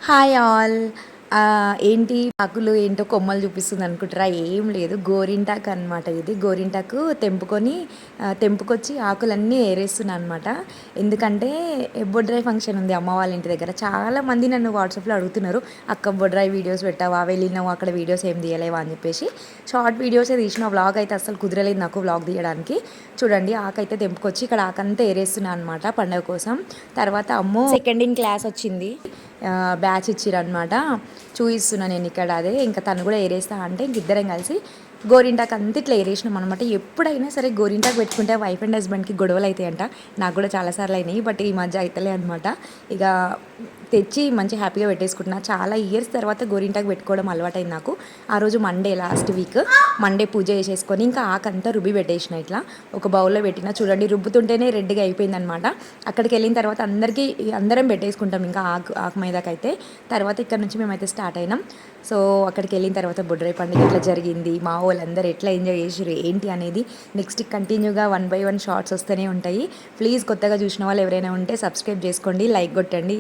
Hi all. ఏంటి ఆకులు ఏంటో కొమ్మలు చూపిస్తుంది అనుకుంటారా? ఏం లేదు, గోరింటాకు అనమాట. ఇది గోరింటాకు తెంపుకొచ్చి ఆకులన్నీ ఏరేస్తున్నాను అనమాట. ఎందుకంటే బొడ్రాయి ఫంక్షన్ ఉంది అమ్మ వాళ్ళ ఇంటి దగ్గర. చాలామంది నన్ను వాట్సాప్లో అడుగుతున్నారు, అక్క బొడ్రాయి వీడియోస్ పెట్టావా, వెళ్ళినావు అక్కడ వీడియోస్ ఏం తీయలేవా అని చెప్పేసి. షార్ట్ వీడియోసే తీసిన, వ్లాగ్ అయితే అసలు కుదరలేదు నాకు వ్లాగ్ తీయడానికి. చూడండి, ఆకైతే తెంపుకొచ్చి ఇక్కడ ఆకంతా ఏరేస్తున్నాను అనమాట పండుగ కోసం. తర్వాత అమ్మో సెకండ్ ఇన్ క్లాస్ వచ్చింది, బ్యాచ్ ఇచ్చిరనమాట. చూపిస్తున్నా నేను ఇక్కడ. అదే ఇంకా తను కూడా ఏరేస్తా అంటే ఇంక ఇద్దరం కలిసి గోరింటాకు అంతా ఇట్లా ఏరేసినాం అనమాట. ఎప్పుడైనా సరే గోరింటాకు పెట్టుకుంటే వైఫ్ అండ్ హస్బెండ్కి గొడవలు అవుతాయంట. నాకు కూడా చాలాసార్లు అయినాయి, బట్ ఈ మధ్య అవుతలే అనమాట. ఇక తెచ్చి మంచి హ్యాపీగా పెట్టేసుకుంటున్నా. చాలా ఇయర్స్ తర్వాత గోరింటాకు పెట్టుకోవడం అలవాటైంది నాకు. ఆ రోజు మండే, లాస్ట్ వీక్ మండే పూజ చేసేసుకొని ఇంకా ఆకంతా రుబ్బి పెట్టేసిన. ఇట్లా ఒక బౌల్లో పెట్టిన. చూడండి, రుబ్బుతుంటేనే రెడ్గా అయిపోయింది అనమాట. అక్కడికి వెళ్ళిన తర్వాత అందరం పెట్టేసుకుంటాం ఇంకా ఆకు మీదకైతే. తర్వాత ఇక్కడ నుంచి మేమైతే స్టార్ట్ అయినాం. సో అక్కడికి వెళ్ళిన తర్వాత బొడ్రాయి పండుగ ఎట్లా జరిగింది, మా వాళ్ళందరూ ఎట్లా ఎంజాయ్ చేసారు ఏంటి అనేది నెక్స్ట్ కంటిన్యూగా 1 by 1 షార్ట్స్ వస్తూనే ఉంటాయి. ప్లీజ్ కొత్తగా చూసిన వాళ్ళు ఎవరైనా ఉంటే సబ్స్క్రైబ్ చేసుకోండి, లైక్ కొట్టండి.